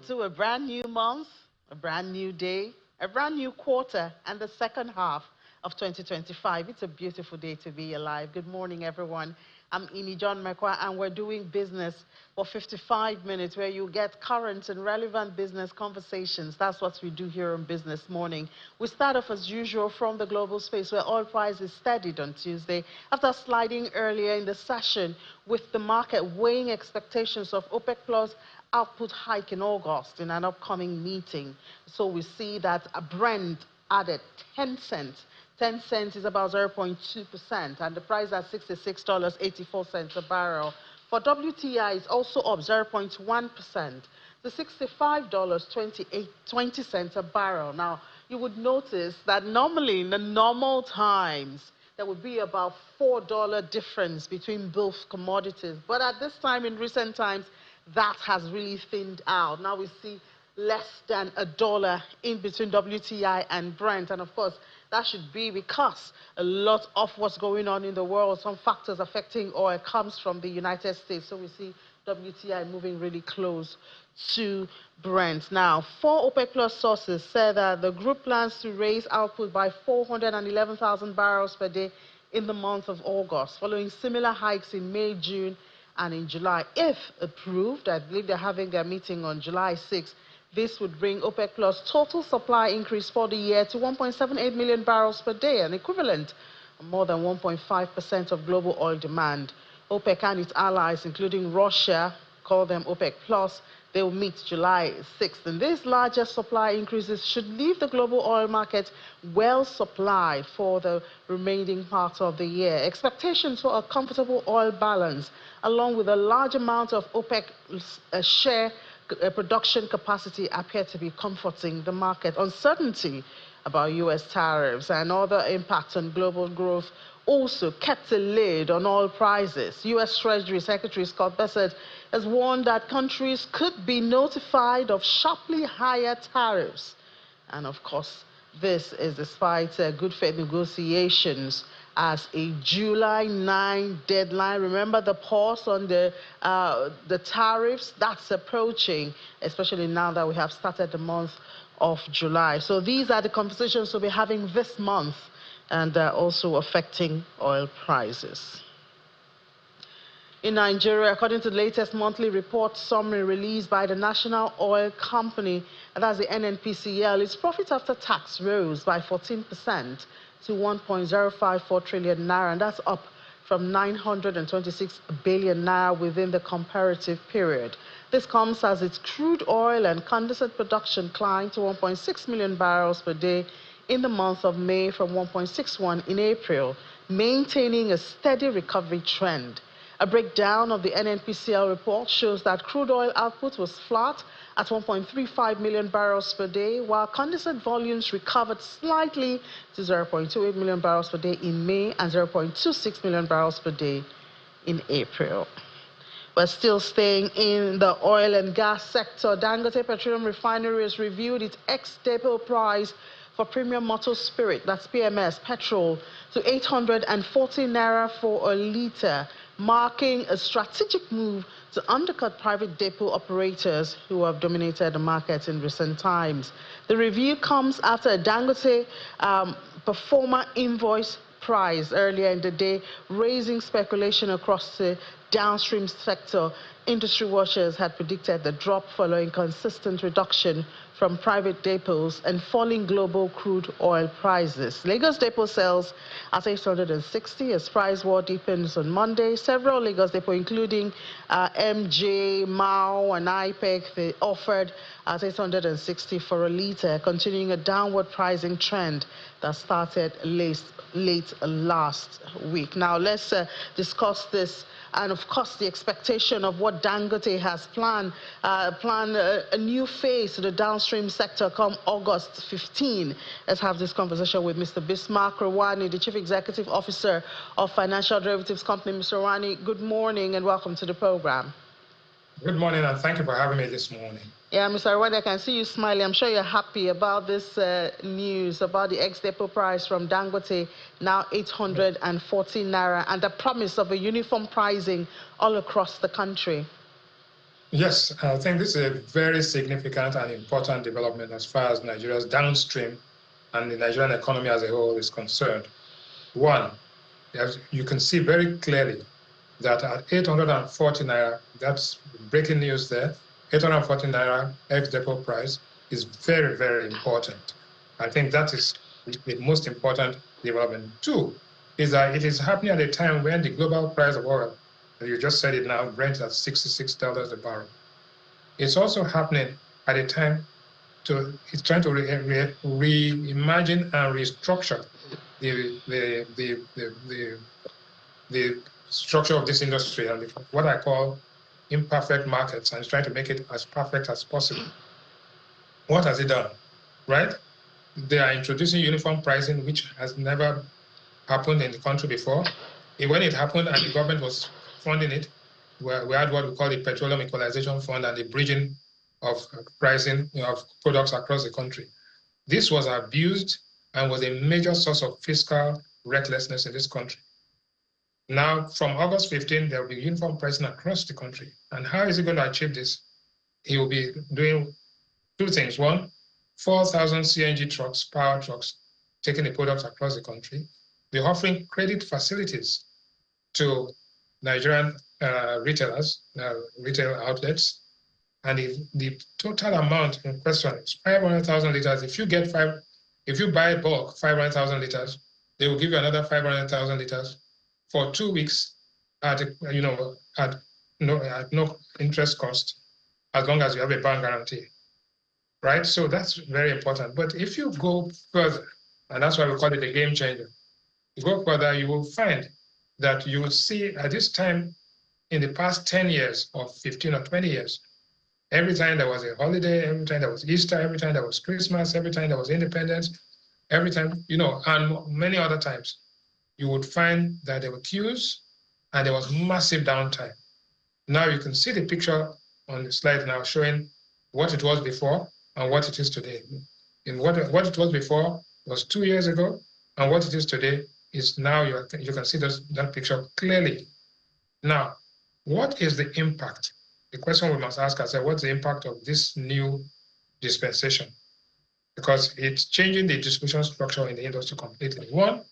to a brand new month, a brand new day, a brand new quarter, and the second half of 2025. It's a beautiful day to be alive. Good morning, everyone. I'm Ini John Mekwa, and we're doing business for 55 minutes where you get current and relevant business conversations. That's what we do here on Business Morning. We start off as usual from the global space where oil price is steadied on Tuesday after sliding earlier in the session with the market weighing expectations of OPEC Plus output hike in August in an upcoming meeting. So we see that Brent added 10 cents. 10 cents is about 0.2%, and the price at $66.84 a barrel. For WTI, it's also up 0.1% to $65.20 a barrel. Now, you would notice that normally in the normal times, there would be about $4 difference between both commodities. But at this time, in recent times, that has really thinned out. Now we see less than $1 in between WTI and Brent. And of course, that should be because a lot of what's going on in the world, some factors affecting oil, comes from the United States. So we see WTI moving really close to Brent. Now, 4 OPEC Plus sources said that the group plans to raise output by 411,000 barrels per day in the month of August, following similar hikes in May, June, and in July. If approved, I believe they're having their meeting on July 6th, this would bring OPEC Plus total supply increase for the year to 1.78 million barrels per day, an equivalent of more than 1.5% of global oil demand. OPEC and its allies, including Russia, call them OPEC Plus, they will meet July 6th. And these larger supply increases should leave the global oil market well supplied for the remaining part of the year. Expectations for a comfortable oil balance, along with a large amount of OPEC share production capacity, appear to be comforting the market. Uncertainty about U.S. tariffs and other impacts on global growth also kept a lid on oil prices. U.S. Treasury Secretary Scott Bessent has warned that countries could be notified of sharply higher tariffs. And of course, this is despite good faith negotiations as a July 9 deadline. Remember the pause on the tariffs that's approaching, especially now that we have started the month of July. So these are the conversations we'll be having this month, and also affecting oil prices. In Nigeria, according to the latest monthly report summary released by the National Oil Company, and that's the NNPCL, its profit after tax rose by 14% to 1.054 trillion naira, and that's up from 926 billion naira within the comparative period. This comes as its crude oil and condensate production climbed to 1.6 million barrels per day in the month of May from 1.61 in April, maintaining a steady recovery trend. A breakdown of the NNPCL report shows that crude oil output was flat at 1.35 million barrels per day, while condensate volumes recovered slightly to 0.28 million barrels per day in May and 0.26 million barrels per day in April. But still staying in the oil and gas sector, Dangote Petroleum Refinery has reviewed its ex-depot price for premium motor spirit, that's PMS, petrol, to 840 naira for a litre, marking a strategic move to undercut private depot operators who have dominated the market in recent times. The review comes after a Dangote performer invoice price earlier in the day, raising speculation across the downstream sector. Industry watchers had predicted the drop following consistent reduction from private depots and falling global crude oil prices. Lagos depot sells at 860 as price war deepens on Monday. Several Lagos depots, including MJ, Mao, and IPEC, they offered at 860 for a litre, continuing a downward pricing trend that started late last week. Now, let's discuss this. And of course, the expectation of what Dangote has planned a new phase to the downstream sector come August 15. Let's have this conversation with Mr. Bismarck Rwani, the Chief Executive Officer of Financial Derivatives Company. Mr. Rwani, good morning and welcome to the program. Good morning, and thank you for having me this morning. Yeah, Mr. Rwani, I can see you smiling. I'm sure you're happy about this news about the ex-depot price from Dangote, now 840 naira, and the promise of a uniform pricing all across the country. Yes, I think this is a very significant and important development as far as Nigeria's downstream and the Nigerian economy as a whole is concerned. One, as you can see very clearly that at 840 naira, that's breaking news there, 840 naira ex-depot price is very, very important. I think that is the most important development. Two is that it is happening at a time when the global price of oil, you just said it now, Brent at $66 a barrel. It's also happening at a time it's trying to reimagine and restructure the structure of this industry and what I call imperfect markets, and it's trying to make it as perfect as possible. What has it done? Right? They are introducing uniform pricing, which has never happened in the country before. When it happened and the government was funding it, we had what we call the Petroleum Equalization Fund and the bridging of pricing of products across the country. This was abused and was a major source of fiscal recklessness in this country. Now, from August 15, there will be uniform pricing across the country. And how is he going to achieve this? He will be doing two things. One, 4,000 CNG trucks, power trucks, taking the products across the country. They're offering credit facilities to Nigerian retailers, retail outlets. And the total amount in question is 500,000 liters. If you buy bulk 500,000 liters, they will give you another 500,000 liters for 2 weeks at no interest cost, as long as you have a bank guarantee, right? So that's very important. But if you go further, and that's why we call it a game changer, you go further, you will find that you will see at this time in the past 10 years or 15 or 20 years, every time there was a holiday, every time there was Easter, every time there was Christmas, every time there was Independence, every time, and many other times, you would find that there were queues and there was massive downtime. Now you can see the picture on the slide now showing what it was before and what it is today. And what it was before was 2 years ago, and what it is today is now you can see that picture clearly. Now, what is the impact? The question we must ask ourselves, what's the impact of this new dispensation? Because it's changing the distribution structure in the industry completely. One,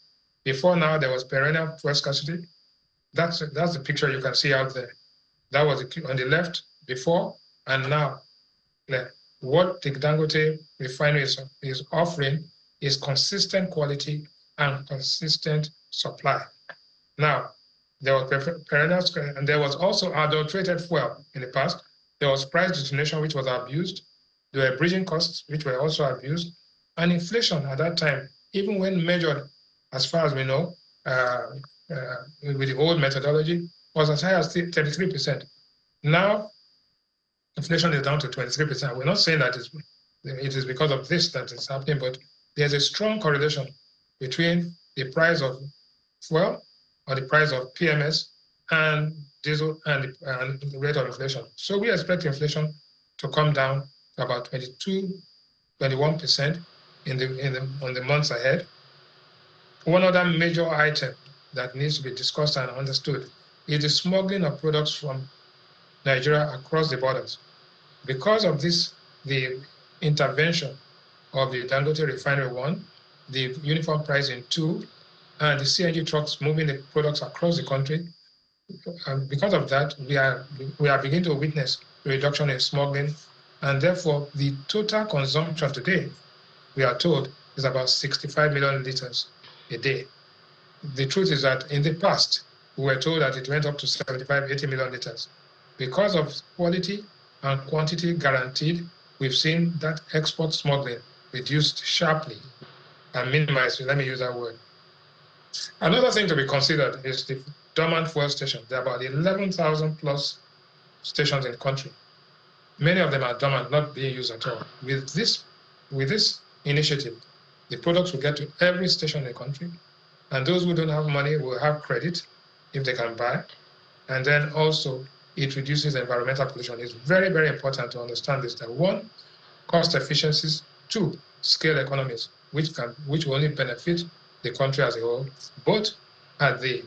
before now, there was perennial fuel scarcity. That's the picture you can see out there. That was on the left before, and now what the Dangote refinery is offering is consistent quality and consistent supply. Now, there was perennial, and there was also adulterated fuel in the past. There was price determination, which was abused. There were bridging costs, which were also abused. And inflation at that time, even when measured, as far as we know, with the old methodology, was as high as 33%. Now, inflation is down to 23%. We're not saying that it is because of this that it's happening, but there's a strong correlation between the price of fuel or the price of PMS and diesel and the rate of inflation. So we expect inflation to come down to about 22, 21% on the months ahead. One other major item that needs to be discussed and understood is the smuggling of products from Nigeria across the borders. Because of this, the intervention of the Dangote refinery 1, the uniform pricing 2, and the CNG trucks moving the products across the country, and because of that, we are beginning to witness a reduction in smuggling, and therefore the total consumption today, we are told, is about 65 million liters a day. The truth is that in the past, we were told that it went up to 75, 80 million liters. Because of quality and quantity guaranteed, we've seen that export smuggling reduced sharply and minimized, let me use that word. Another thing to be considered is the dormant fuel stations. There are about 11,000 plus stations in the country. Many of them are dormant, not being used at all. With this initiative, the products will get to every station in the country, and those who don't have money will have credit if they can buy. And then also, it reduces environmental pollution. It's very, very important to understand this, that one, cost efficiencies, two, scale economies, which will only benefit the country as a whole, both at the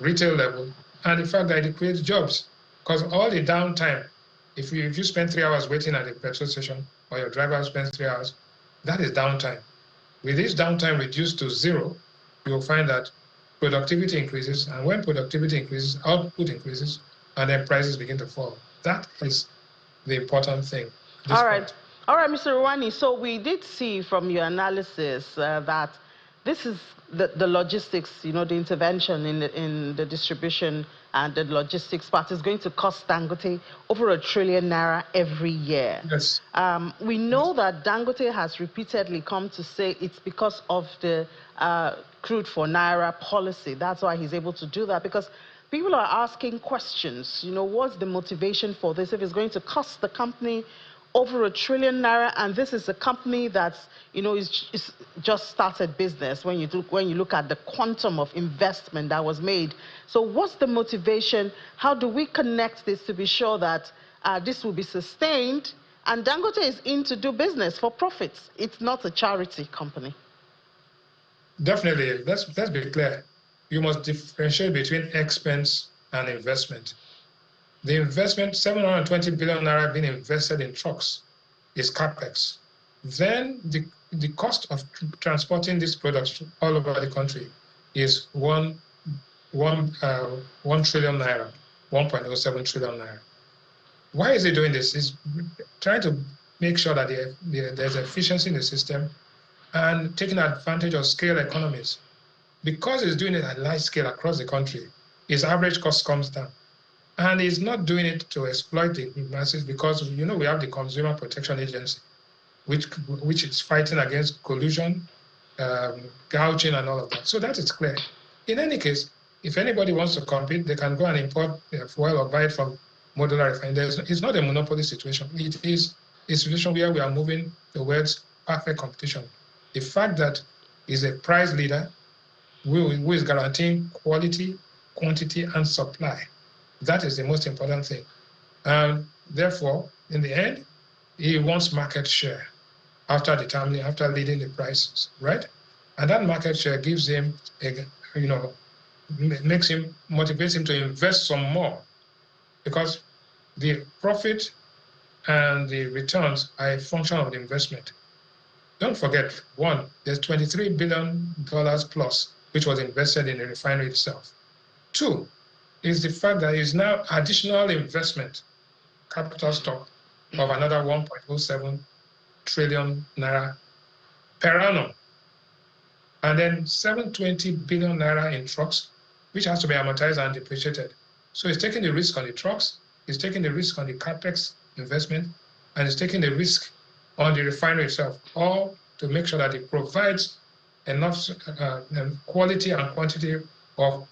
retail level and the fact that it creates jobs. Because all the downtime If you spend 3 hours waiting at a petrol station, or your driver spends 3 hours, that is downtime. With this downtime reduced to zero, you will find that productivity increases, and when productivity increases, output increases, and then prices begin to fall. That is the important thing. All right. All right, Mr. Rwani. So we did see from your analysis that this is the logistics, the intervention in the distribution and the logistics part is going to cost Dangote over ₦1 trillion every year. Yes. We know that Dangote has repeatedly come to say it's because of the crude for naira policy. That's why he's able to do that, because people are asking questions. What's the motivation for this if it's going to cost the company over ₦1 trillion, and this is a company that's, is just started business when you look at the quantum of investment that was made. So what's the motivation? How do we connect this to be sure that this will be sustained? And Dangote is in to do business for profits. It's not a charity company. Definitely. Let's be clear. You must differentiate between expense and investment. The investment, 720 billion naira being invested in trucks, is capex. Then the cost of transporting these products all over the country is 1 trillion naira, 1.07 trillion naira. Why is he doing this? He's trying to make sure that there's efficiency in the system and taking advantage of scale economies. Because he's doing it at large scale across the country, his average cost comes down. And he's not doing it to exploit the masses, because we have the Consumer Protection Agency, which is fighting against collusion, gouging, and all of that. So that is clear. In any case, if anybody wants to compete, they can go and import fuel or buy it from modular refineries. It's not a monopoly situation. It is a situation where we are moving towards perfect competition. The fact that he's a price leader who is guaranteeing quality, quantity, and supply. That is the most important thing. And therefore, in the end, he wants market share after leading the prices, right? And that market share gives him, motivates him to invest some more, because the profit and the returns are a function of the investment. Don't forget, one, there's $23 billion plus, which was invested in the refinery itself. Two, is the fact that is now additional investment, capital stock, of another 1.07 trillion naira per annum. And then 720 billion naira in trucks, which has to be amortized and depreciated. So he's taking the risk on the trucks, he's taking the risk on the capex investment, and he's taking the risk on the refinery itself, all to make sure that it provides enough quality and quantity of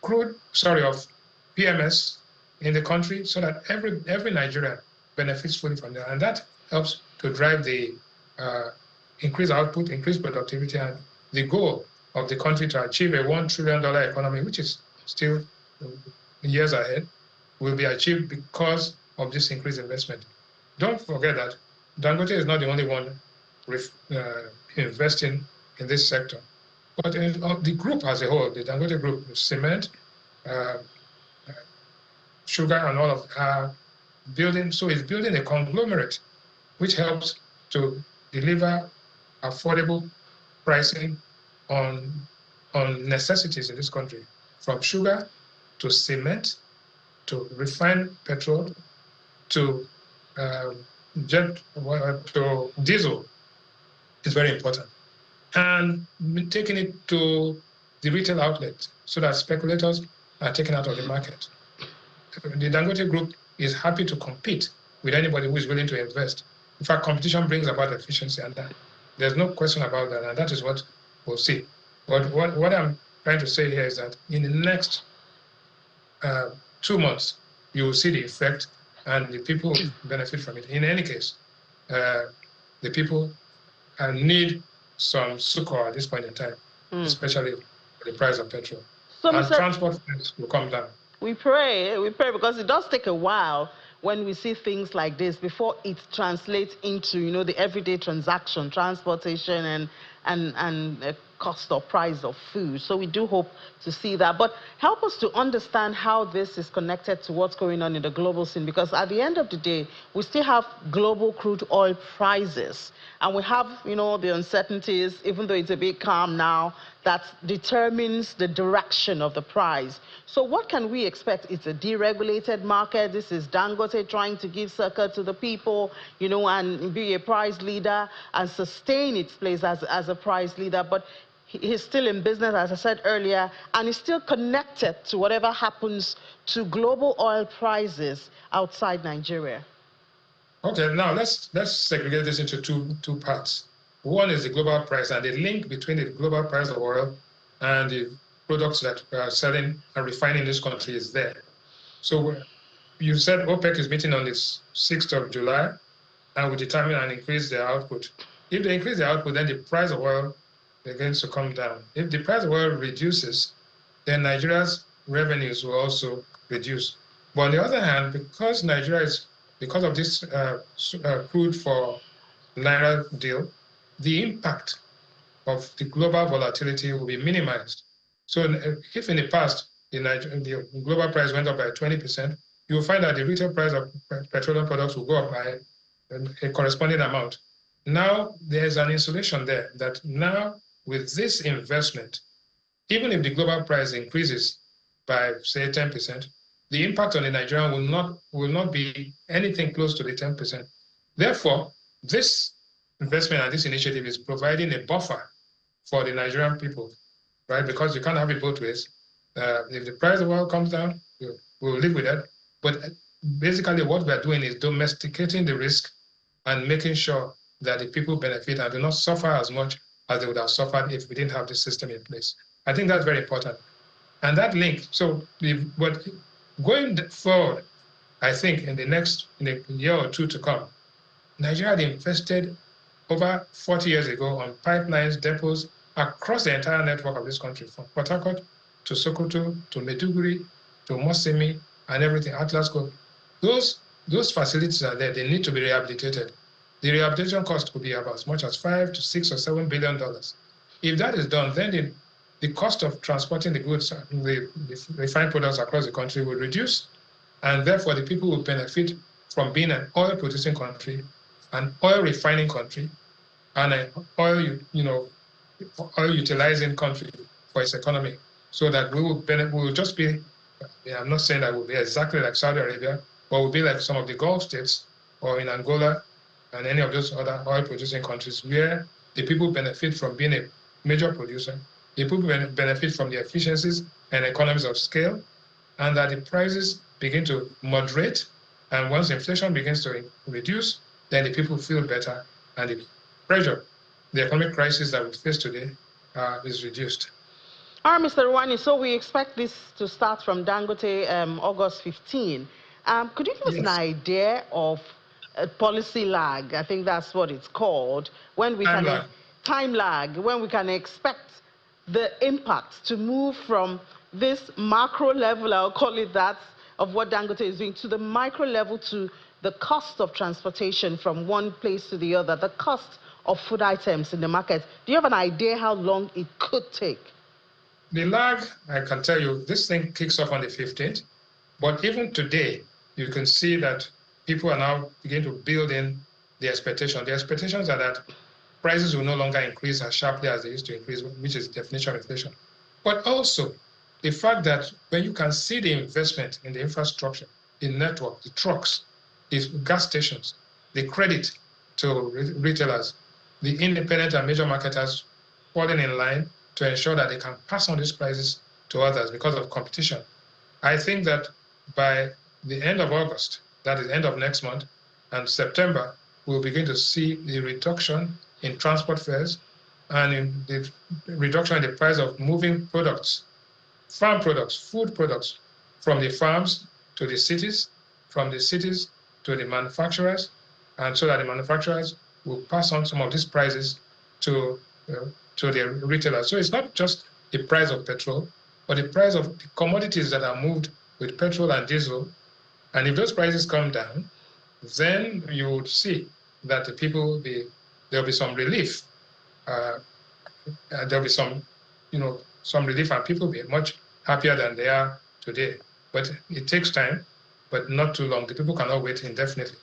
PMS in the country, so that every Nigerian benefits fully from that. And that helps to drive the increased output, increased productivity, and the goal of the country to achieve a $1 trillion economy, which is still years ahead, will be achieved because of this increased investment. Don't forget that Dangote is not the only one investing in this sector, but the group as a whole, the Dangote group, cement, sugar, and all of building. So it's building a conglomerate which helps to deliver affordable pricing on necessities in this country, from sugar to cement to refined petrol to diesel is very important. And taking it to the retail outlet so that speculators are taken out of the market. The Dangote Group is happy to compete with anybody who is willing to invest. In fact, competition brings about efficiency, and there's no question about that, and that is what we'll see. But what I'm trying to say here is that in the next 2 months, you will see the effect, and the people benefit from it. In any case, the people need some succor at this point in time, especially the price of petrol. So and transport will come down. We pray, because it does take a while when we see things like this before it translates into, the everyday transaction, transportation, and cost or price of food. So we do hope to see that. But help us to understand how this is connected to what's going on in the global scene, because at the end of the day, we still have global crude oil prices, and we have, the uncertainties, even though it's a bit calm now, that determines the direction of the price. So what can we expect? It's a deregulated market. This is Dangote trying to give succor to the people, and be a price leader and sustain its place as a price leader. But he's still in business, as I said earlier, and he's still connected to whatever happens to global oil prices outside Nigeria. Okay, now let's segregate this into two parts. One is the global price, and the link between the global price of oil and the products that we are selling and refining in this country is there. So you said OPEC is meeting on the 6th of July and will determine and increase their output. If they increase their output, then the price of oil begins to come down. If the price of oil reduces, then Nigeria's revenues will also reduce. But on the other hand, because because of this crude for Naira deal, the impact of the global volatility will be minimized. So if in the past, the global price went up by 20%, you will find that the retail price of petroleum products will go up by a corresponding amount. Now there's an insulation there that now with this investment, even if the global price increases by say 10%, the impact on the Nigerian will not be anything close to the 10%. Therefore, this investment and this initiative is providing a buffer for the Nigerian people, right? Because you can't have it both ways. If the price of oil comes down, we'll live with that. But basically what we're doing is domesticating the risk and making sure that the people benefit and do not suffer as much as they would have suffered if we didn't have this system in place. I think that's very important. And that link, but going forward, I think in a year or two to come, Nigeria had invested over 40 years ago on pipelines, depots across the entire network of this country, from Port Harcourt to Sokoto to Maiduguri to Mosemi and everything, Atlas Cove. Those facilities are there. They need to be rehabilitated. The rehabilitation cost could be about as much as $5 to $6 or $7 billion. If that is done, then the cost of transporting the goods, the refined products across the country will reduce, and therefore the people will benefit from being an oil-producing country, an oil-refining country, and an oil-utilizing country for its economy, so that we will just be. I'm not saying that we'll be exactly like Saudi Arabia, but we'll be like some of the Gulf states, or in Angola, and any of those other oil-producing countries where the people benefit from being a major producer. The people benefit from the efficiencies and economies of scale, and that the prices begin to moderate. And once inflation begins to reduce, then the people feel better, and the pressure, the economic crisis that we face today, is reduced. All right, Mr. Rwani, so we expect this to start from Dangote August 15. Could you give us an idea of a policy lag? I think that's what it's called. When we time lag, when we can expect the impact to move from this macro level, I'll call it that, of what Dangote is doing, to the micro level, to the cost of transportation from one place to the other, the cost of food items in the market. Do you have an idea how long it could take? The lag, I can tell you, this thing kicks off on the 15th, but even today, you can see that people are now beginning to build in the expectation. The expectations are that prices will no longer increase as sharply as they used to increase, which is the definition of inflation. But also, the fact that when you can see the investment in the infrastructure, the network, the trucks, the gas stations, the credit to retailers, the independent and major marketers falling in line to ensure that they can pass on these prices to others because of competition. I think that by the end of August, that is end of next month, and September, we'll begin to see the reduction in transport fares and in the reduction in the price of moving products, farm products, food products, from the farms to the cities, from the cities to the manufacturers, and so that the manufacturers will pass on some of these prices to the retailers. So it's not just the price of petrol, but the price of the commodities that are moved with petrol and diesel. And if those prices come down, then you would see that the people there'll be some relief there'll be some, some relief, and people will be much happier than they are today. But it takes time, but not too long. The people cannot wait indefinitely.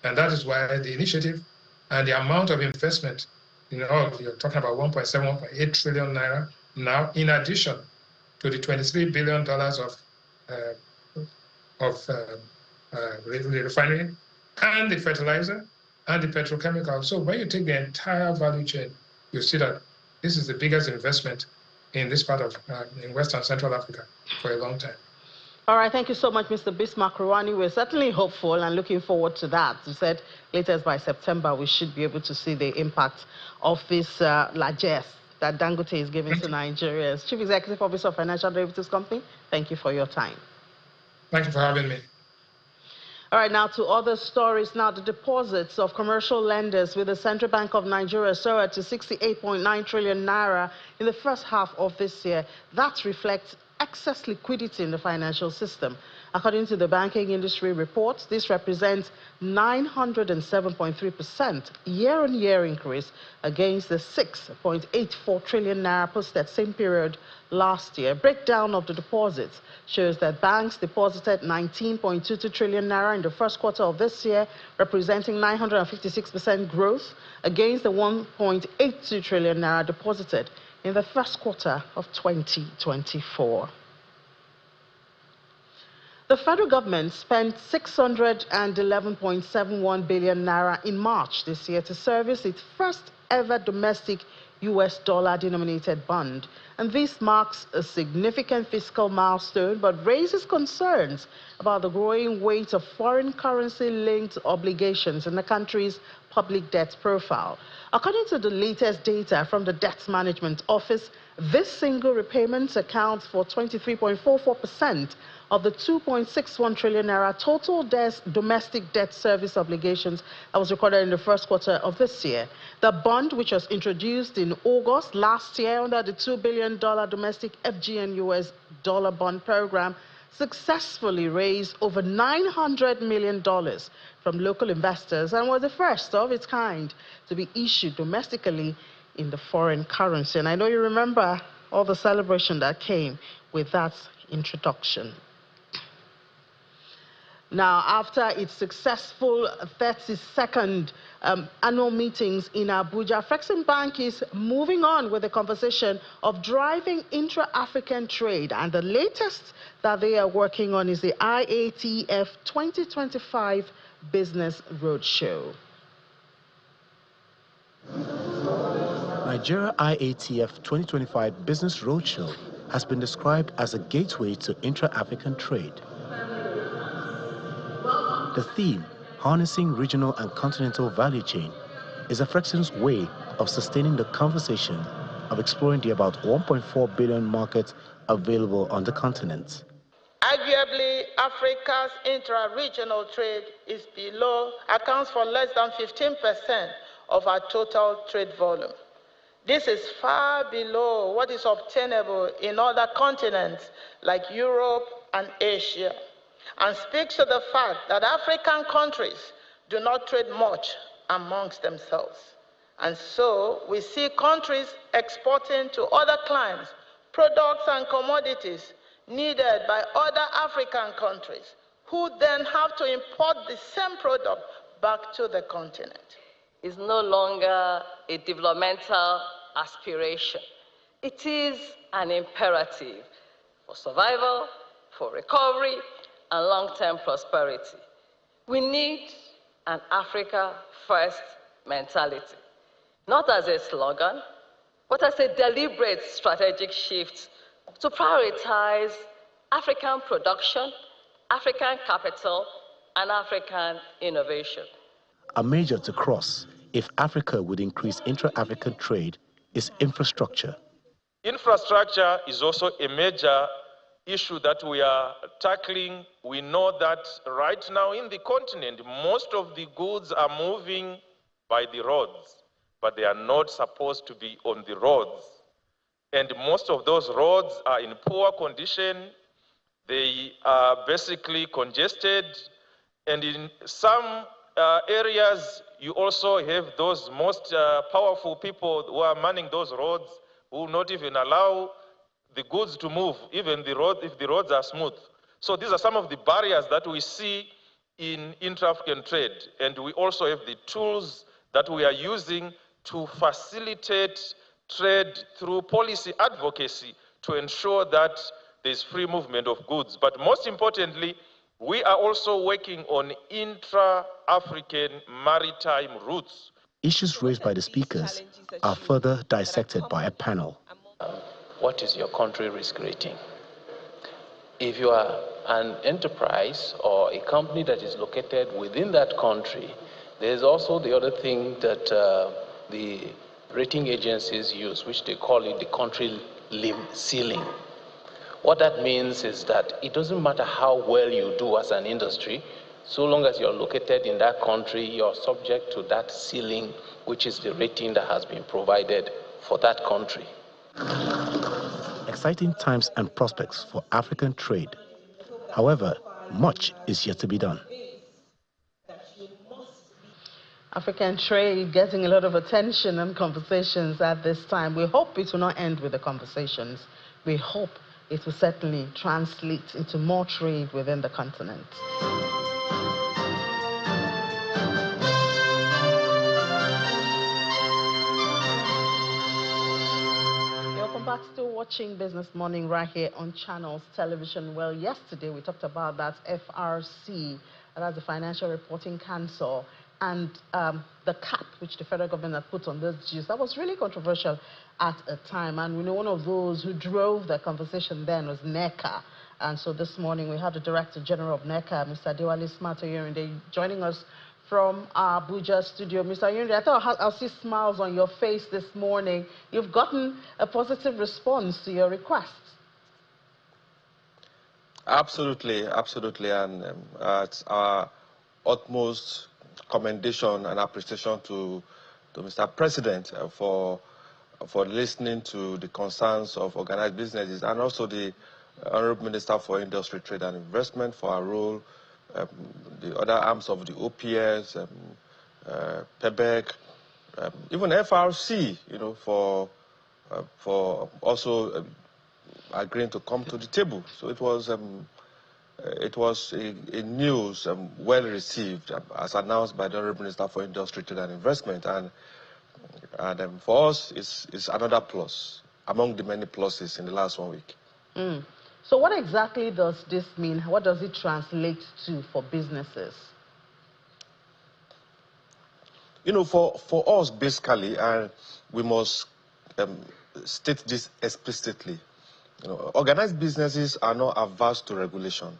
And that is why the initiative and the amount of investment, you're talking about 1.7, 1.8 trillion naira now, in addition to the $23 billion of the refinery and the fertilizer and the petrochemical. So when you take the entire value chain, you see that this is the biggest investment in this part of in West and Central Africa for a long time. All right, thank you so much, Mr. Bismarck Rouhani. We're certainly hopeful and looking forward to that. You said latest by September, we should be able to see the impact of this largesse that Dangote is giving to Nigerians. Chief Executive Officer of Financial Derivatives Company, thank you for your time. Thank you for having me. All right, now to other stories. Now, the deposits of commercial lenders with the Central Bank of Nigeria soared to 68.9 trillion naira in the first half of this year. That reflects excess liquidity in the financial system. According to the banking industry reports, this represents 907.3% year-on-year increase against the 6.84 trillion naira posted same period last year. Breakdown of the deposits shows that banks deposited 19.22 trillion naira in the first quarter of this year, representing 956% growth against the 1.82 trillion naira deposited in the first quarter of 2024. The federal government spent 611.71 billion naira in March this year to service its first ever domestic US dollar denominated bond. And this marks a significant fiscal milestone, but raises concerns about the growing weight of foreign currency linked obligations in the country's public debt profile. According to the latest data from the Debt Management Office, this single repayment accounts for 23.44% of the 2.61 trillion naira total domestic debt service obligations that was recorded in the first quarter of this year. The bond, which was introduced in August last year under the $2 billion domestic FGN US dollar bond program, successfully raised over $900 million from local investors and was the first of its kind to be issued domestically in the foreign currency. And I know you remember all the celebration that came with that introduction. Now, after its successful 32nd annual meetings in Abuja, Flexing Bank is moving on with the conversation of driving intra-African trade. And the latest that they are working on is the IATF 2025 Business Roadshow. Nigeria IATF 2025 Business Roadshow has been described as a gateway to intra-African trade. The theme, harnessing regional and continental value chain, is Afrexim's way of sustaining the conversation of exploring the about 1.4 billion market available on the continent. Arguably, Africa's intra-regional trade accounts for less than 15% of our total trade volume. This is far below what is obtainable in other continents like Europe and Asia, and speaks to the fact that African countries do not trade much amongst themselves. And so we see countries exporting to other clients products and commodities needed by other African countries, who then have to import the same product back to the continent. Is no longer a developmental aspiration. It is an imperative for survival, for recovery, and long-term prosperity. We need an Africa-first mentality, not as a slogan, but as a deliberate strategic shift to prioritize African production, African capital, and African innovation. A measure to cross if Africa would increase intra-African trade is infrastructure. Infrastructure is also a major issue that we are tackling. We know that right now in the continent, most of the goods are moving by the roads, but they are not supposed to be on the roads. And most of those roads are in poor condition. They are basically congested. And in some areas, you also have those most powerful people who are manning those roads who will not even allow the goods to move, even if the roads are smooth. So these are some of the barriers that we see in intra-African trade, and we also have the tools that we are using to facilitate trade through policy advocacy to ensure that there's free movement of goods. But most importantly, we are also working on intra-African maritime routes. Issues raised by the speakers are further dissected by a panel. What is your country risk rating? If you are an enterprise or a company that is located within that country, there's also the other thing that the rating agencies use, which they call it the country ceiling. What that means is that it doesn't matter how well you do as an industry, so long as you're located in that country, you're subject to that ceiling, which is the rating that has been provided for that country. Exciting times and prospects for African trade. However, much is yet to be done. African trade getting a lot of attention and conversations at this time. We hope it will not end with the conversations. We hope it will certainly translate into more trade within the continent. Welcome back. Still watching Business Morning right here on Channels Television. Well, yesterday we talked about that FRC, that's the Financial Reporting Council, and the cap which the federal government had put on those dues. That was really controversial at a time, and we know one of those who drove the conversation then was NECA. And so this morning we have the Director General of NECA, Mr. Adewale Smart-Oyerinde, joining us from our Abuja studio. Mr. Oyerinde, I thought I'll see smiles on your face this morning. You've gotten a positive response to your request. Absolutely, absolutely, and it's our utmost commendation and appreciation to Mr. President for listening to the concerns of organized businesses, and also the Honorable Minister for Industry, Trade and Investment for our role, the other arms of the OPS, PEBEC, even FRC, for also agreeing to come to the table. So it was a news well received, as announced by the Honorable Minister for Industry, Trade and Investment, and for us, it's another plus among the many pluses in the last 1 week. So what exactly does this mean? What does it translate to for businesses? For us, basically, and we must state this explicitly, organized businesses are not averse to regulation.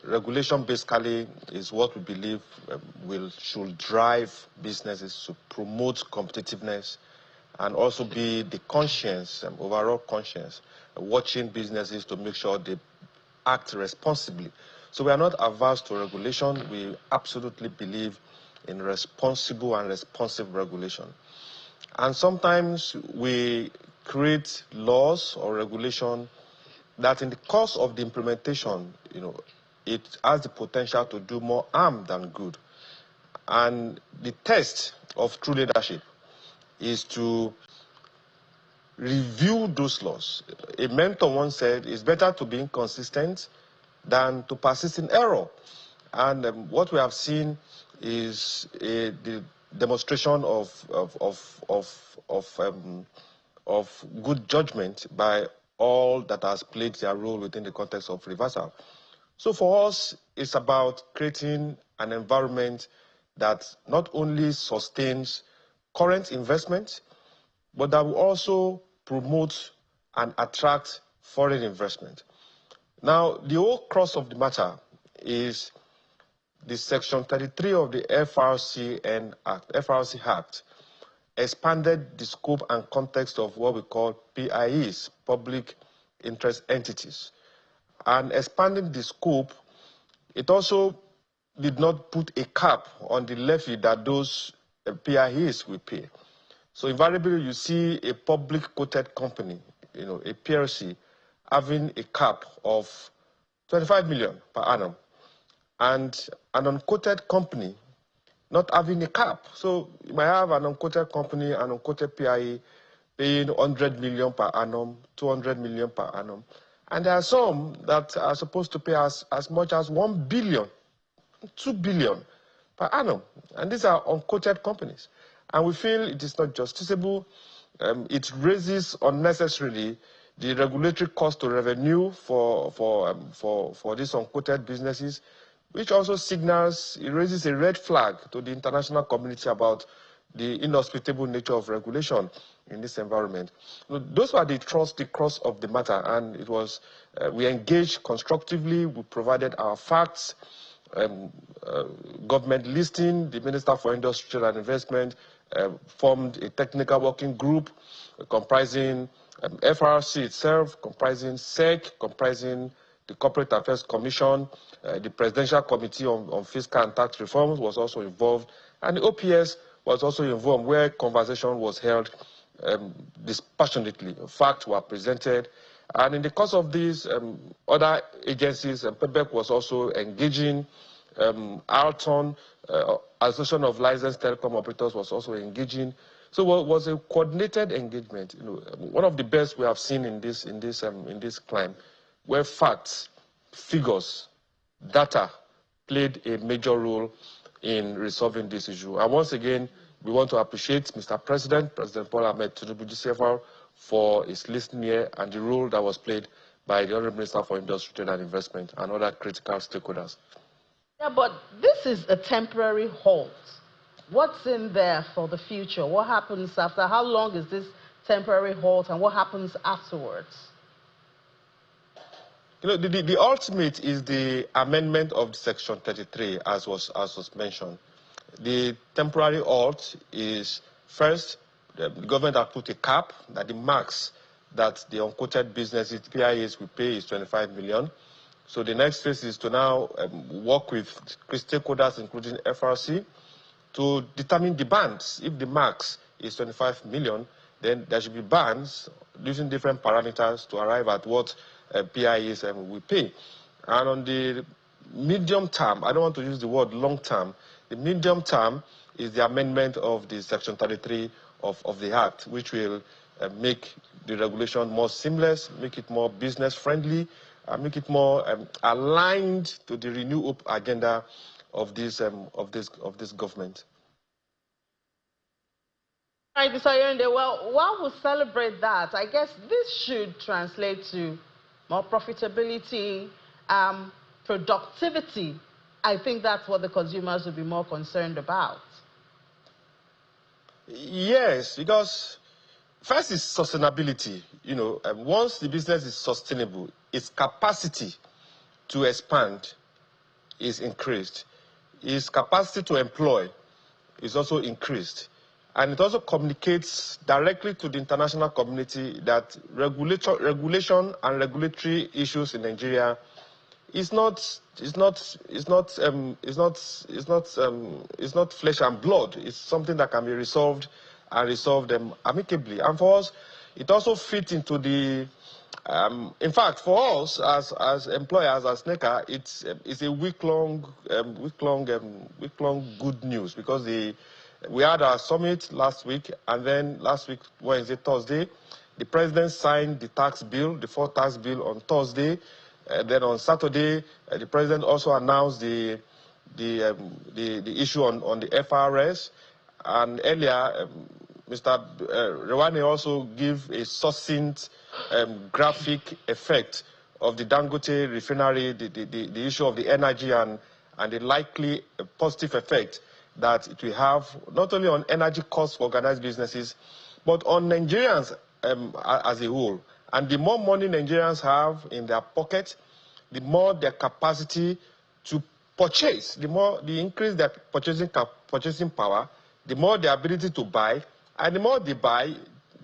Regulation basically is what we believe should drive businesses to promote competitiveness and also be the conscience, overall conscience, watching businesses to make sure they act responsibly. So we are not averse to regulation. We absolutely believe in responsible and responsive regulation. And sometimes we create laws or regulation that in the course of the implementation, it has the potential to do more harm than good. And the test of true leadership is to review those laws. A mentor once said, it's better to be inconsistent than to persist in error. And what we have seen is the demonstration of good judgment by all that has played their role within the context of reversal. So for us, it's about creating an environment that not only sustains current investment, but that will also promote and attract foreign investment. Now, the whole crux of the matter is the Section 33 of the FRC Act expanded the scope and context of what we call PIEs, public interest entities. And expanding the scope, it also did not put a cap on the levy that those PIEs will pay. So invariably, you see a public quoted company, a PLC, having a cap of 25 million per annum, and an unquoted company not having a cap. So you might have an unquoted company, an unquoted PIE paying 100 million per annum, 200 million per annum. And there are some that are supposed to pay as much as 1 billion, 2 billion per annum. And these are unquoted companies. And we feel it is not justiciable. It raises unnecessarily the regulatory cost to revenue for these unquoted businesses, which also signals, it raises a red flag to the international community about the inhospitable nature of regulation in this environment. Those were the crux of the matter, and it was, we engaged constructively, we provided our facts, government listing, the Minister for Industry and Investment formed a technical working group comprising FRC itself, comprising SEC, comprising the Corporate Affairs Commission, the Presidential Committee on Fiscal and Tax Reforms was also involved, and the OPS was also involved, where conversation was held dispassionately. Facts were presented, and in the course of these, other agencies, PEBEC was also engaging, Alton, Association of Licensed Telecom Operators was also engaging. So it was a coordinated engagement. One of the best we have seen in this climb, where facts, figures, data played a major role in resolving this issue. And once again, we want to appreciate Mr. President Paul Ahmed Tinubu GCFR, for his listening here and the role that was played by the Honourable Minister for Industry, Trade and Investment and other critical stakeholders. Yeah, but this is a temporary halt. What's in there for the future? What happens after? How long is this temporary halt, and what happens afterwards? The ultimate is the amendment of Section 33, as was mentioned. The temporary halt is, first, the government has put a cap that the max that the unquoted businesses, PIAs, will pay is 25 million. So the next phase is to now work with stakeholders, including FRC, to determine the bands. If the max is 25 million, then there should be bands using different parameters to arrive at what PIAs will pay. And on the medium term, I don't want to use the word long term, the medium term is the amendment of the Section 33 of the Act, which will make the regulation more seamless, make it more business friendly, make it more aligned to the Renew Hope agenda of this government. Right, Mr. Yerinde, well, while we celebrate that, I guess this should translate to more profitability, productivity. I think that's what the consumers will be more concerned about. Yes, because first is sustainability. Once the business is sustainable, its capacity to expand is increased. Its capacity to employ is also increased. And it also communicates directly to the international community that regulation and regulatory issues in Nigeria is not flesh and blood. It's something that can be resolved and resolved amicably. And for us, it also fits into the. In fact, for us as employers, as NECA, it's a week-long good news, because we had our summit last week, and then last week, Wednesday, Thursday, the president signed the tax bill, the fourth tax bill, on Thursday. Then on Saturday, the president also announced the issue on the FRS, and earlier, Mr. Rewane also gave a succinct graphic effect of the Dangote refinery, the issue of the energy and the likely positive effect that it will have not only on energy costs for organized businesses, but on Nigerians as a whole. And the more money Nigerians have in their pocket, the more their capacity to purchase, the more they increase their purchasing power, the more their ability to buy, and the more they buy,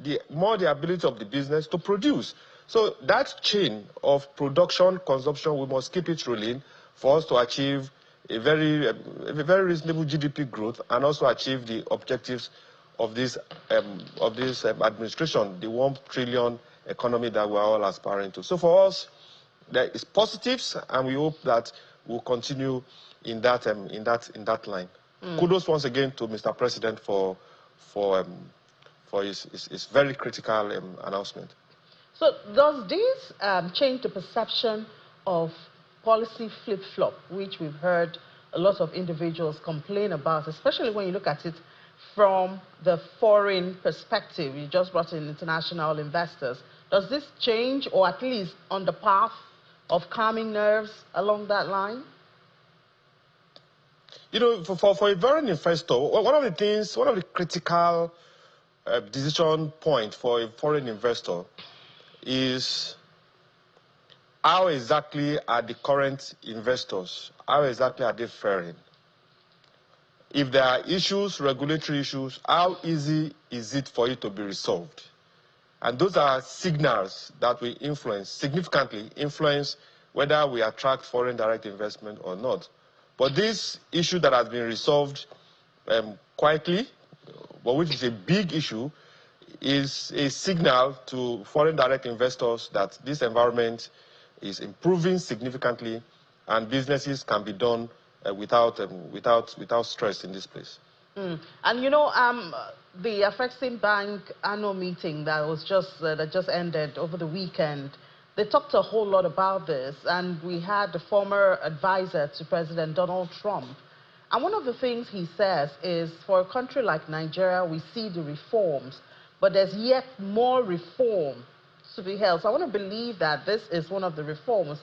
the more the ability of the business to produce. So that chain of production, consumption, we must keep it rolling for us to achieve a very reasonable GDP growth, and also achieve the objectives of this administration, the 1 trillion economy that we are all aspiring to. So for us, there is positives, and we hope that we'll continue in that line. Kudos once again to Mr. President for for his very critical announcement. So does this change the perception of policy flip-flop, which we've heard a lot of individuals complain about, especially when you look at it from the foreign perspective? You just brought in international investors. Does this change, or at least on the path of calming nerves along that line? You know, for a foreign investor, one of the critical decision point for a foreign investor is how exactly are the current investors, how exactly are they faring? If there are issues, regulatory issues, how easy is it for it to be resolved? And those are signals that will significantly influence whether we attract foreign direct investment or not. But this issue that has been resolved quietly, but which is a big issue, is a signal to foreign direct investors that this environment is improving significantly and businesses can be done without stress in this place. And you know, the Afrexim Bank annual meeting that just ended over the weekend, they talked a whole lot about this, and we had the former advisor to President Donald Trump. And one of the things he says is, for a country like Nigeria, we see the reforms, but there's yet more reform to be held. So I want to believe that this is one of the reforms.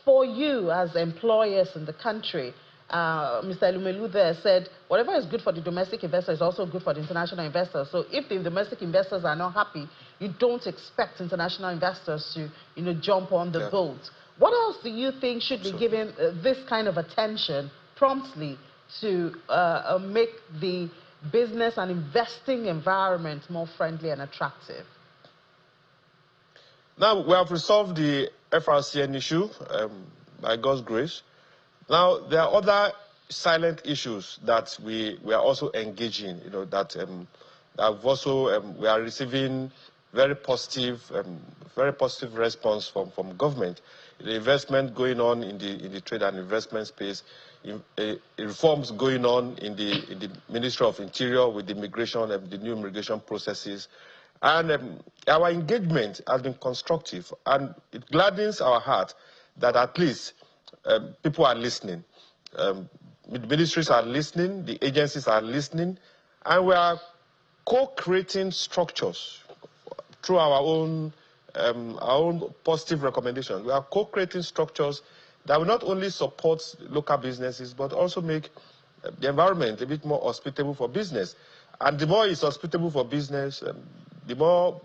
For you as employers in the country, Mr. Elumelu there said, whatever is good for the domestic investor is also good for the international investors. So if the domestic investors are not happy, you don't expect international investors to, jump on the boat. What else do you think should be given this kind of attention promptly to make the business and investing environment more friendly and attractive? Now, we have resolved the FRCN issue by God's grace. Now, there are other silent issues that we are also engaging, that we are receiving very positive response from government. The investment going on in the trade and investment space, reforms going on in the Ministry of Interior with the immigration and the new immigration processes. And our engagement has been constructive, and it gladdens our heart that at least people are listening. The ministries are listening, the agencies are listening, and we are co-creating structures through our own positive recommendations. We are co-creating structures that will not only support local businesses, but also make the environment a bit more hospitable for business. And the more it's hospitable for business, the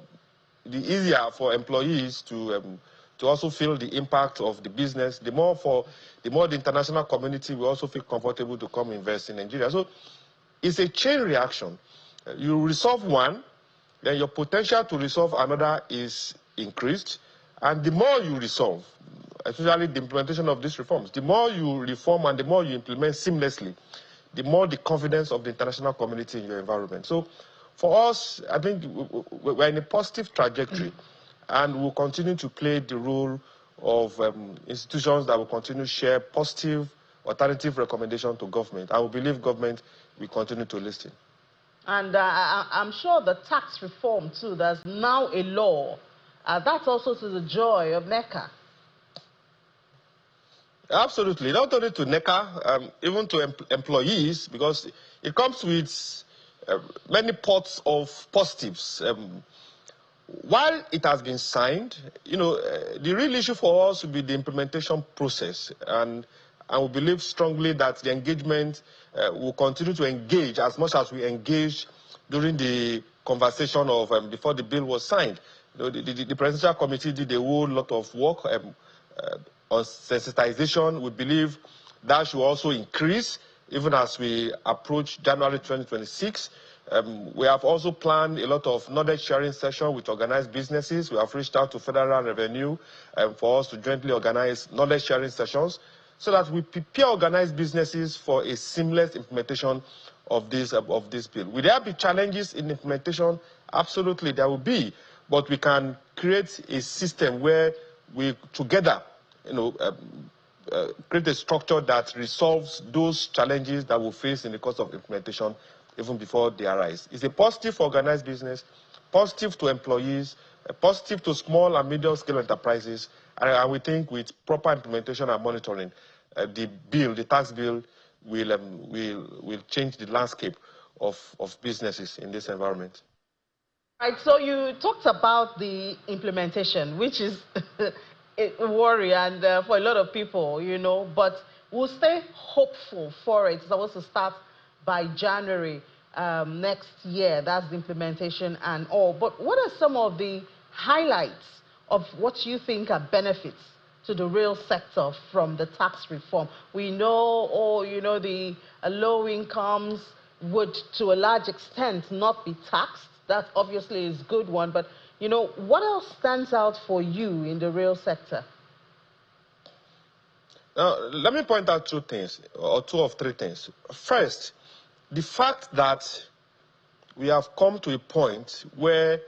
easier for employees to also feel the impact of the business. The more the international community will also feel comfortable to come invest in Nigeria. So it's a chain reaction. You resolve one, then your potential to resolve another is increased. And the more you resolve, especially the implementation of these reforms, the more you reform and the more you implement seamlessly, the more the confidence of the international community in your environment. So for us, I think we're in a positive trajectory, and we'll continue to play the role of institutions that will continue to share positive, alternative recommendations to government. I will believe government will continue to listen. And I'm sure the tax reform, too, that's now a law, that's also to the joy of NECA. Absolutely. Not only to NECA, even to employees, because it comes with many pots of positives. While it has been signed, the real issue for us will be the implementation process. And we believe strongly that the engagement will continue to engage as much as we engaged during the conversation of before the bill was signed. The Presidential Committee did a whole lot of work on sensitization. We believe that should also increase even as we approach January 2026. We have also planned a lot of knowledge sharing sessions with organized businesses. We have reached out to Federal Revenue for us to jointly organize knowledge sharing sessions so that we prepare organized businesses for a seamless implementation of this bill. Will there be challenges in implementation? Absolutely, there will be. But we can create a system where we together create a structure that resolves those challenges that we'll face in the course of implementation even before they arise. It's a positive for organized business, positive to employees, positive to small and medium-scale enterprises, and we think with proper implementation and monitoring, the tax bill will change the landscape of businesses in this environment. Right, so you talked about the implementation, which is a worry and for a lot of people, you know, but we'll stay hopeful for it. It's supposed to start by January next year. That's the implementation and all. But what are some of the highlights of what you think are benefits to the real sector from the tax reform? We know, the low incomes would, to a large extent, not be taxed. That obviously is a good one, but what else stands out for you in the real sector? Now, let me point out two things, or two of three things. First, the fact that we have come to a point where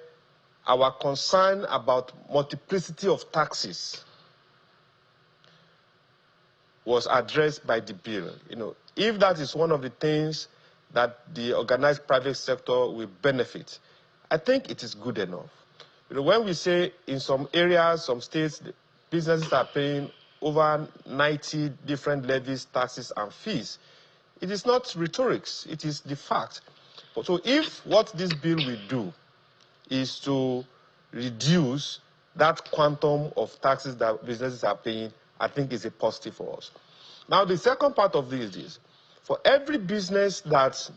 our concern about multiplicity of taxes was addressed by the bill. If that is one of the things that the organized private sector will benefit, I think it is good enough. When we say in some areas, some states, businesses are paying over 90 different levies, taxes, and fees, it is not rhetorics, it is the fact. So if what this bill will do is to reduce that quantum of taxes that businesses are paying, I think it's a positive for us. Now, the second part of this is, for every business that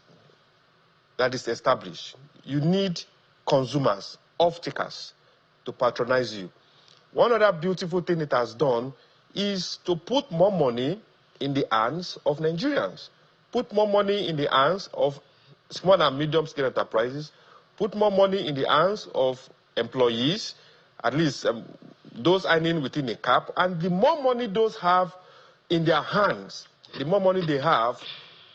is established, you need consumers, off-takers, to patronize you. One other beautiful thing it has done is to put more money in the hands of Nigerians, put more money in the hands of small and medium-scale enterprises, put more money in the hands of employees, at least those earning within a cap, and the more money those have in their hands, the more money they have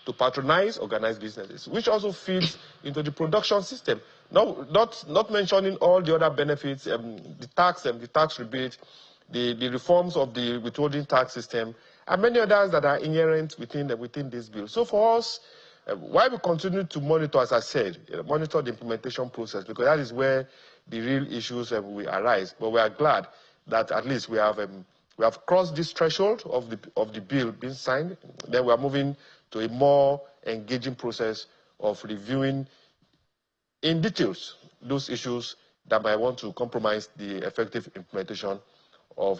to patronize organized businesses, which also feeds into the production system. Not mentioning all the other benefits, the tax and the tax rebate, the reforms of the withholding tax system, and many others that are inherent within this bill. So for us, why we continue to monitor, as I said, monitor the implementation process, because that is where the real issues will arise. But we are glad that at least we have crossed this threshold of the bill being signed. Then we are moving to a more engaging process of reviewing in details those issues that might want to compromise the effective implementation of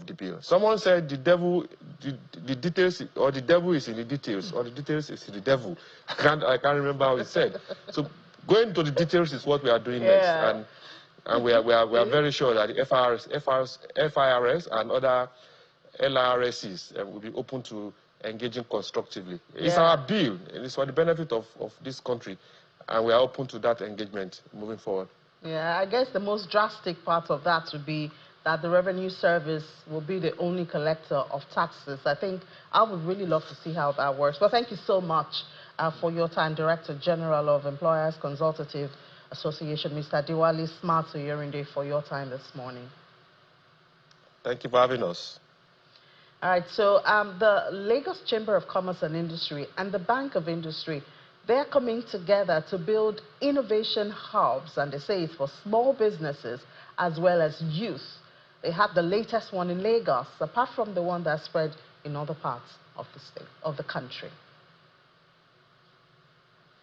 the bill. Someone said the devil is in the details, or the details is in the devil. I can't remember how it said. So going to the details is what we are doing next, and we are very sure that the FIRS and other LRSs will be open to engaging constructively. It's our bill, and it's for the benefit of this country, and we are open to that engagement moving forward. Yeah, I guess the most drastic part of that would be that the Revenue Service will be the only collector of taxes. I think I would really love to see how that works. But thank you so much for your time, Director General of Employers Consultative Association, Mr. Diwali Smart Oyerinde, for your time this morning. Thank you for having us. All right, so the Lagos Chamber of Commerce and Industry and the Bank of Industry, they're coming together to build innovation hubs, and they say it's for small businesses as well as youth. They have the latest one in Lagos, apart from the one that's spread in other parts of the state, of the country.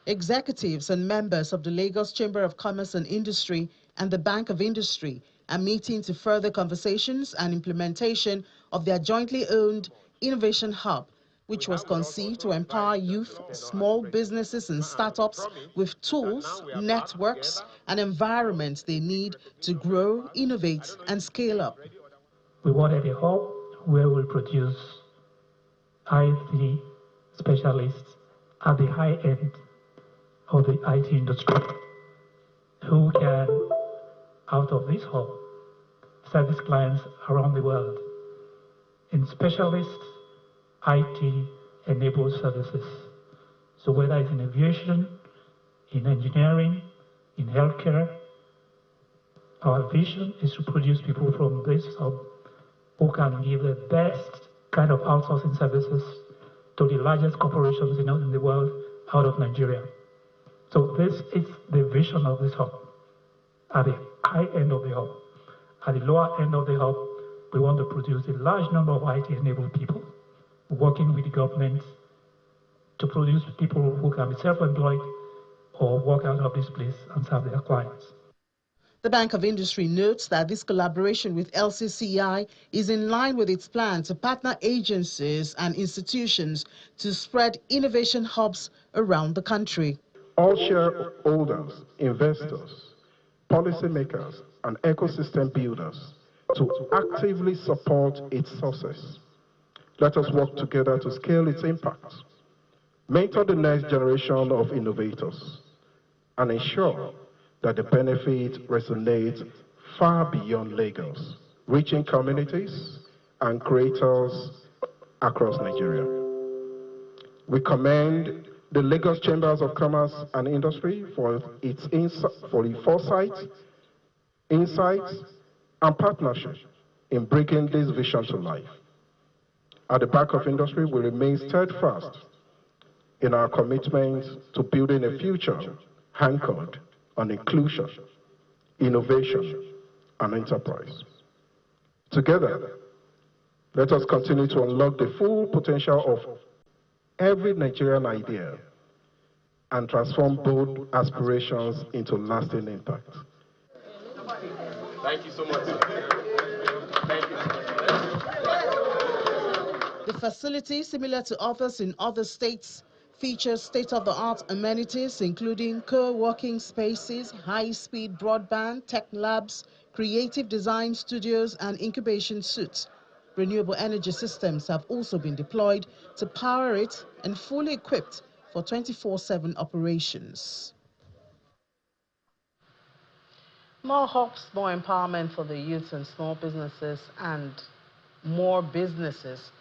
Executives and members of the Lagos Chamber of Commerce and Industry and the Bank of Industry are meeting to further conversations and implementation of their jointly owned Innovation Hub, which was conceived to empower youth, small businesses and startups with tools, networks, and environments they need to grow, innovate, and scale up. We wanted a hub where we'll produce IT specialists at the high end of the IT industry who can, out of this hub, service clients around the world in specialist IT-enabled services. So whether it's in aviation, in engineering, in healthcare, our vision is to produce people from this hub who can give the best kind of outsourcing services to the largest corporations in the world out of Nigeria. So this is the vision of this hub. At the high end of the hub. At the lower end of the hub, we want to produce a large number of IT-enabled people working with the government to produce people who can be self-employed or work out of this place and serve their clients. The Bank of Industry notes that this collaboration with LCCI is in line with its plan to partner agencies and institutions to spread innovation hubs around the country. All shareholders, investors, policymakers, and ecosystem builders to actively support its success. Let us work together to scale its impact, mentor the next generation of innovators, and ensure that the benefit resonates far beyond Lagos, reaching communities and creators across Nigeria. We commend the Lagos Chambers of Commerce and Industry for its foresight, insights, and partnership in bringing this vision to life. At the Bank of Industry, we remain steadfast in our commitment to building a future anchored on inclusion, innovation, and enterprise. Together, let us continue to unlock the full potential of every Nigerian idea and transform bold aspirations into lasting impact. Thank you so much. Thank you. The facility, similar to others in other states, features state-of-the-art amenities including co-working spaces, high-speed broadband, tech labs, creative design studios, and incubation suites. Renewable energy systems have also been deployed to power it and fully equipped for 24/7 operations. More hopes, more empowerment for the youth and small businesses, and more businesses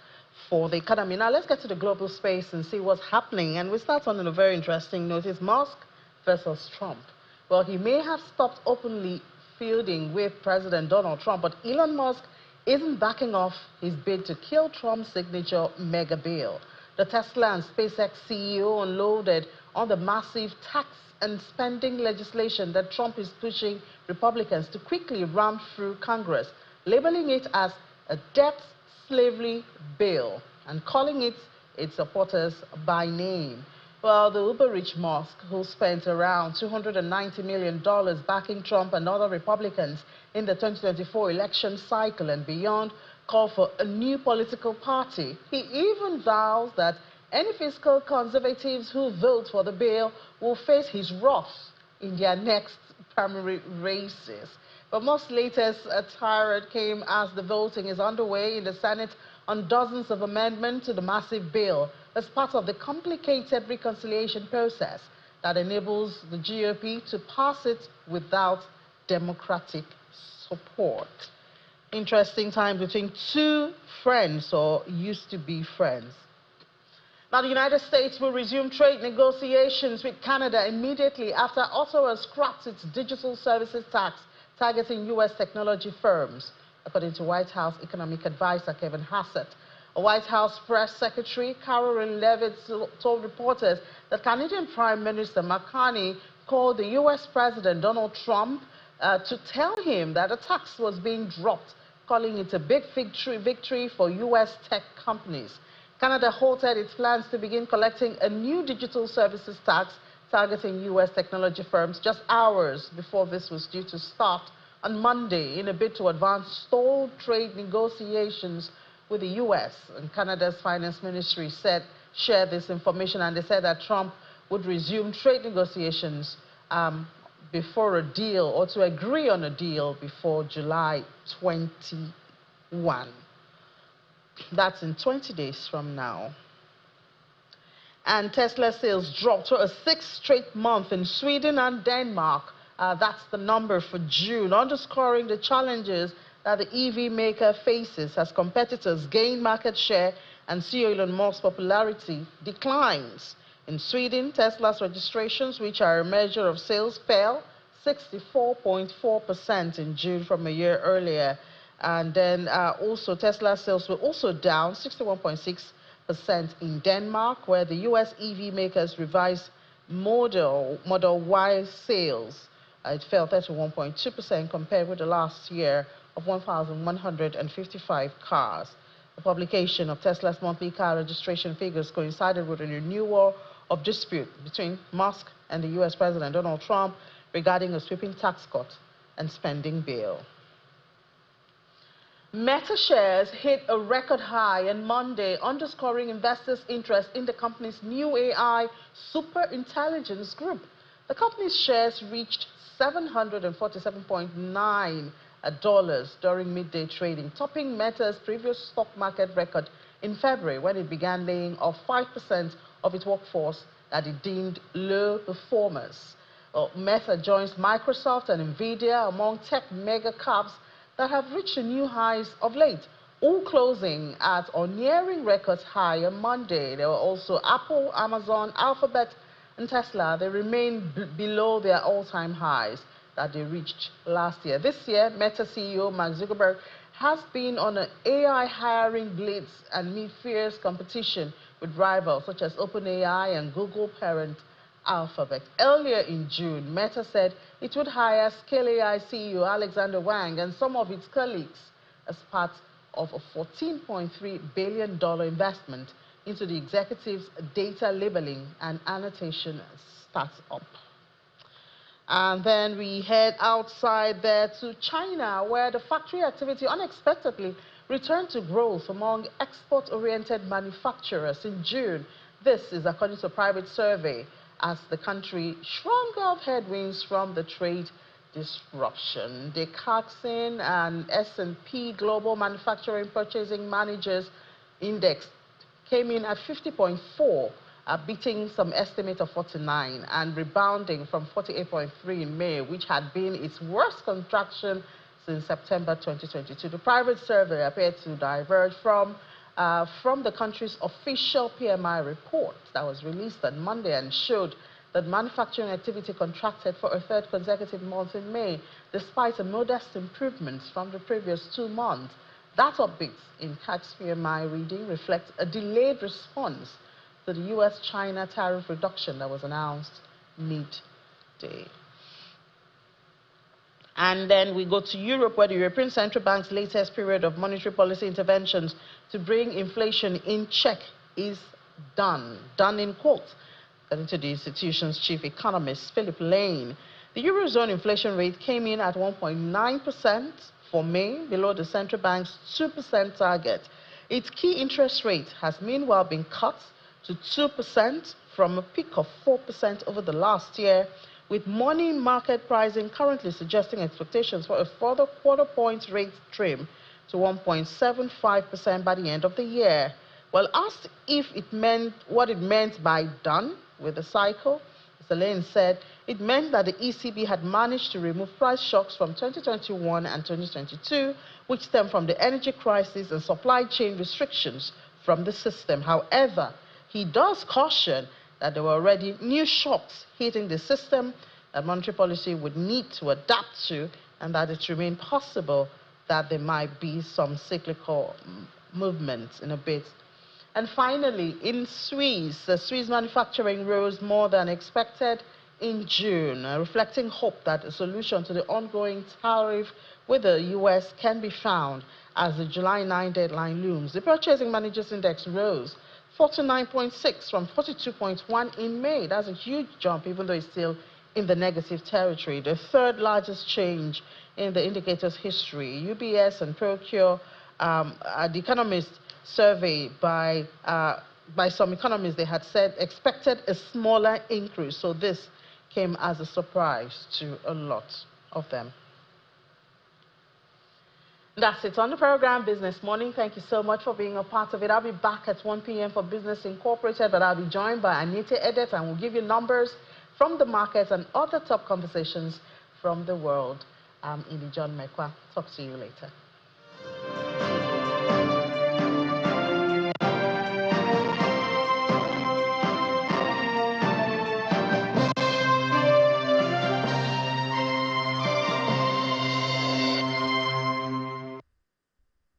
for the economy. Now let's get to the global space and see what's happening. And we start on a very interesting note. It's Musk versus Trump. Well, he may have stopped openly feuding with President Donald Trump, but Elon Musk isn't backing off his bid to kill Trump's signature mega bill. The Tesla and SpaceX CEO unloaded on the massive tax and spending legislation that Trump is pushing Republicans to quickly ram through Congress, labeling it as a debt slavery bill and calling it its supporters by name. Well, the uber-rich Musk, who spent around $290 million backing Trump and other Republicans in the 2024 election cycle and beyond, called for a new political party. He even vows that any fiscal conservatives who vote for the bill will face his wrath in their next primary races. But Musk's latest tirade came as the voting is underway in the Senate on dozens of amendments to the massive bill as part of the complicated reconciliation process that enables the GOP to pass it without Democratic support. Interesting time between two friends, or used to be friends. Now, the United States will resume trade negotiations with Canada immediately after Ottawa scrapped its digital services tax targeting U.S. technology firms, according to White House economic advisor Kevin Hassett. A White House press secretary, Caroline Leavitt, told reporters that Canadian Prime Minister Mark Carney called the U.S. President Donald Trump to tell him that a tax was being dropped, calling it a big victory for U.S. tech companies. Canada halted its plans to begin collecting a new digital services tax targeting U.S. technology firms just hours before this was due to start on Monday in a bid to advance stalled trade negotiations with the U.S. And Canada's finance ministry shared this information, and they said that Trump would resume trade negotiations before a deal, or to agree on a deal before July 21. That's in 20 days from now. And Tesla sales dropped for a sixth straight month in Sweden and Denmark. That's the number for June, underscoring the challenges that the EV maker faces as competitors gain market share and CEO Elon Musk's popularity declines. In Sweden, Tesla's registrations, which are a measure of sales, fell 64.4% in June from a year earlier. And then also Tesla sales were also down 61.6% in Denmark, where the U.S. EV makers revised Model Y sales, it fell 31.2% compared with the last year of 1,155 cars. The publication of Tesla's monthly car registration figures coincided with a renewal of dispute between Musk and the U.S. President Donald Trump regarding a sweeping tax cut and spending bill. Meta shares hit a record high on Monday, underscoring investors' interest in the company's new AI superintelligence group. The company's shares reached $747.9 during midday trading, topping Meta's previous stock market record in February when it began laying off 5% of its workforce that it deemed low performers. Meta joins Microsoft and Nvidia among tech mega caps that have reached new highs of late, all closing at or nearing record high on Monday. There were also Apple, Amazon, Alphabet, and Tesla. They remain below their all-time highs that they reached last year. This year, Meta CEO Mark Zuckerberg has been on an AI hiring blitz and meet fierce competition with rivals such as OpenAI and Google parent Alphabet. Earlier in June, Meta said it would hire Scale AI CEO Alexander Wang and some of its colleagues as part of a $14.3 billion investment into the executive's data labeling and annotation startup. And then we head outside there to China, where the factory activity unexpectedly returned to growth among export-oriented manufacturers in June. This is according to a private survey, as the country shrunk off headwinds from the trade disruption. The Clarkson and S&P Global Manufacturing Purchasing Managers Index came in at 50.4, beating some estimate of 49 and rebounding from 48.3 in May, which had been its worst contraction since September 2022. The private survey appeared to diverge from the country's official PMI report that was released on Monday and showed that manufacturing activity contracted for a third consecutive month in May, despite a modest improvement from the previous 2 months. That upbeat in CAC's PMI reading reflects a delayed response to the U.S.-China tariff reduction that was announced midday. And then we go to Europe, where the European Central Bank's latest period of monetary policy interventions to bring inflation in check is done in quotes, according to the institution's chief economist, Philip Lane. The Eurozone inflation rate came in at 1.9% for May, below the central bank's 2% target. Its key interest rate has meanwhile been cut to 2% from a peak of 4% over the last year, with money market pricing currently suggesting expectations for a further quarter-point rate trim to 1.75% by the end of the year. Well, asked if it meant what it meant by done with the cycle, Mr. Lane said it meant that the ECB had managed to remove price shocks from 2021 and 2022, which stemmed from the energy crisis and supply chain restrictions from the system. However, he does caution that there were already new shocks hitting the system that monetary policy would need to adapt to, and that it remained possible that there might be some cyclical movements in a bit. And finally, in Swiss, the Swiss manufacturing rose more than expected in June, reflecting hope that a solution to the ongoing tariff with the U.S. can be found as the July 9 deadline looms. The Purchasing Managers Index rose 49.6 from 42.1 in May. That's a huge jump, even though it's still in the negative territory, the third largest change in the indicator's history. UBS and Procure, the economist survey by some economists, they had said expected a smaller increase. So this came as a surprise to a lot of them. That's it on the program Business Morning. Thank you so much for being a part of it. I'll be back at 1 p.m. for Business Incorporated, but I'll be joined by Anita Edet, and we'll give you numbers from the markets and other top conversations from the world. I'm Ili John Mekwa. Talk to you later.